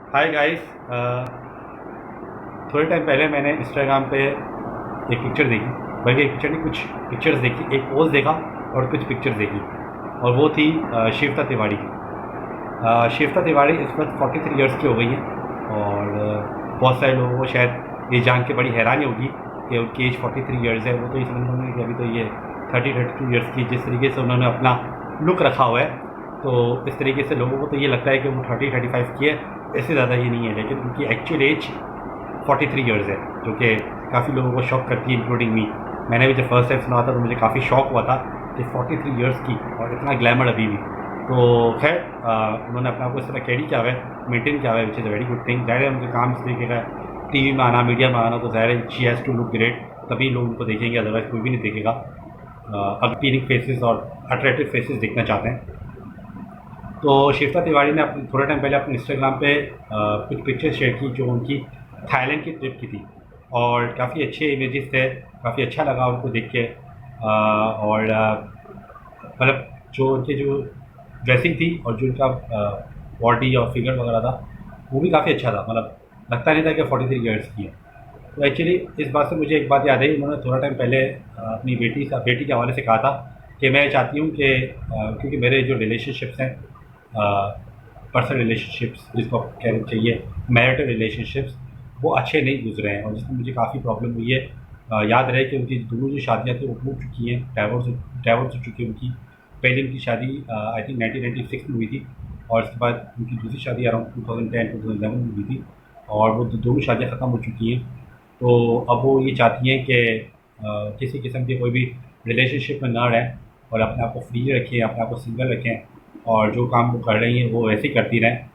Hi guys. थोड़े time पहले मैंने इंस्टाग्राम पे एक पिक्चर देखी, बल्कि एक पिक्चर नहीं, कुछ पिक्चर्स देखी, एक पोस्ट देखा और कुछ पिक्चर्स देखी, और वो थी शिफ्ता तिवारी की। शिफ्ता तिवारी इस वक्त 43 ईयर्स की हो गई हैं, और बहुत सारे लोगों को शायद ये जान के बड़ी हैरानी होगी कि उनकी एज 43 ईयर्स है। वो तो ये समझ होंगे कि अभी तो ये 32 ईयर्स की, जिस तरीके से उन्होंने अपना लुक रखा हुआ है, तो इस तरीके से लोगों को तो ये लगता है कि वो 35 की है, इससे ज़्यादा ये नहीं है। लेकिन उनकी एक्चुअल एज 43 ईयर्स है, जो कि काफ़ी लोगों को शॉक करती है, इंक्लूडिंग मी। मैंने भी जब फर्स्ट टाइम सुना था तो मुझे काफ़ी शॉक हुआ था कि 43 ईयर्स की और इतना ग्लैमर अभी भी। तो खैर उन्होंने अपने आप को इस तरह कैरी किया हुआ है, मेंटेन किया हुआ है, which is a very good thing. ज़ाहिर है उनके काम इस तरीके का टीवी में आना, मीडिया में आना, तो ज़ाहिर है she has to look great, तभी लोग उनको देखेंगे, अदरवाइज़ कोई भी नहीं देखेगा। अपीलिंग फेसेस और अट्रैक्टिव फेसेस देखना चाहते हैं। तो शिफ्ता तिवारी ने अपने थोड़ा टाइम पहले अपने इंस्टाग्राम पे कुछ पिक्चर्स शेयर की जो उनकी थाईलैंड की ट्रिप की थी, और काफ़ी अच्छे इमेजेस थे, काफ़ी अच्छा लगा उनको देख के। और मतलब जो उनके जो ड्रेसिंग थी और जो उनका बॉडी और फिगर वगैरह था, वो भी काफ़ी अच्छा था। मतलब लगता नहीं था कि 43 ईयर्स की है। तो एक्चुअली इस बात से मुझे एक बात याद आई। उन्होंने थोड़ा टाइम पहले अपनी बेटी के हवाले से कहा था कि मैं चाहती हूँ कि क्योंकि मेरे जो रिलेशनशिप्स हैं, पर्सनल रिलेशनशिप्स जिसको कहना चाहिए, मैरिटल रिलेशनशिप्स, वो अच्छे नहीं गुजरे हैं, और जिसमें मुझे काफ़ी प्रॉब्लम हुई है। याद रहे कि उनकी दोनों जो शादियाँ थी वो टूट चुकी हैं, डाइवोर्स हो चुकी है उनकी। पहले उनकी शादी आई थिंक 1996 में हुई थी, और उसके बाद उनकी दूसरी शादी अराउंड 2010-2011 में हुई थी, और वो दोनों शादियाँ ख़त्म हो चुकी हैं। तो अब वो ये चाहती हैं कि किसी किस्म के कोई भी रिलेशनशिप में ना रहें, और अपने आप को फ्री रखें, अपने आप को सिंगल रखें, और जो काम वो कर रही हैं वो वैसे ही करती रहें।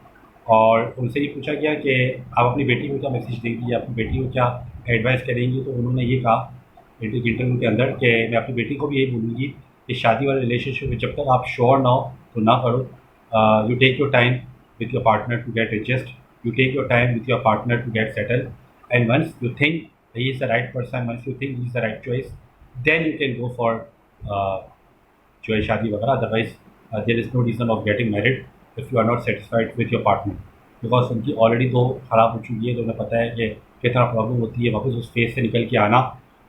और उनसे ये पूछा गया कि आप अपनी बेटी को क्या मैसेज देंगी या अपनी बेटी को क्या एडवाइस करेंगी, तो उन्होंने ये कहा एक इंटरव्यू के अंदर कि मैं अपनी बेटी को भी यही बोलूँगी कि शादी वाले रिलेशनशिप में जब तक आप श्योर ना हो तो ना करो। You take your time with your partner to get adjust, you take your time with your partner to get settle, and once you think he is the right person, once you think he is the right choice, then you can go for जो है शादी वगैरह। Otherwise there is no reason of getting married if you are not satisfied with your partner, because उनकी already दो ख़राब हो चुकी है, तो उन्हें पता है कि कितना प्रॉब्लम होती है वापस उस फेज से निकल के आना।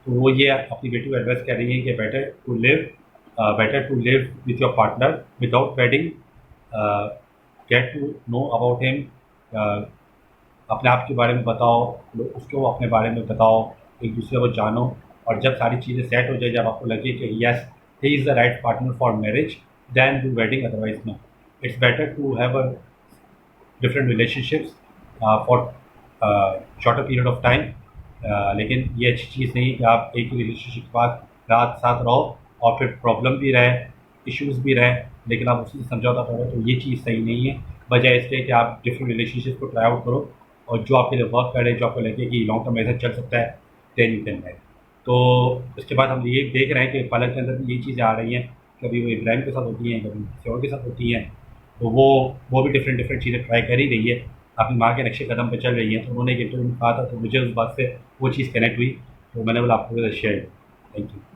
तो वो ये अपनी बेटी को एडवाइस कर रही है कि better to live with your partner without wedding, get to know about him, अपने आप के बारे में बताओ, उसको अपने बारे में बताओ, एक दूसरे को जानो, और जब सारी चीज़ें सेट हो जाए, जब आपको लगे कि yes he is the right partner for marriage, then do wedding, otherwise no. It's better to have a different relationships for shorter period of time. लेकिन ये अच्छी चीज़ नहीं है कि आप एक ही रिलेशनशिप के बाद रात साथ रहो और फिर प्रॉब्लम भी रहे, इश्यूज़ भी रहे, लेकिन आप उसी से समझौता करो, तो ये चीज़ सही नहीं है। बजाय इसके कि आप डिफरेंट रिलेशनशिप को ट्राई आउट करो, और जो आपके लिए वर्क करे, जो आपको लगे कि लॉन्ग टर्म ऐसा चल सकता है, देन यू कैन मैरिज। तो इसके बाद हम ये देख रहे हैं कि पालक के अंदर भी यही चीज़ें आ रही हैं, कभी वो इब्राहिम के साथ होती हैं, कभी किसी और के साथ होती हैं। तो वो भी डिफरेंट चीज़ें ट्राई कर ही रही है, अपनी माँ के नक्शे कदम पर चल रही हैं। तो उन्होंने एक इंटरव्यू में कहा था, तो मुझे उस बात से वो चीज़ कनेक्ट हुई, तो मैंने बोला आपको शेयर। Thank you.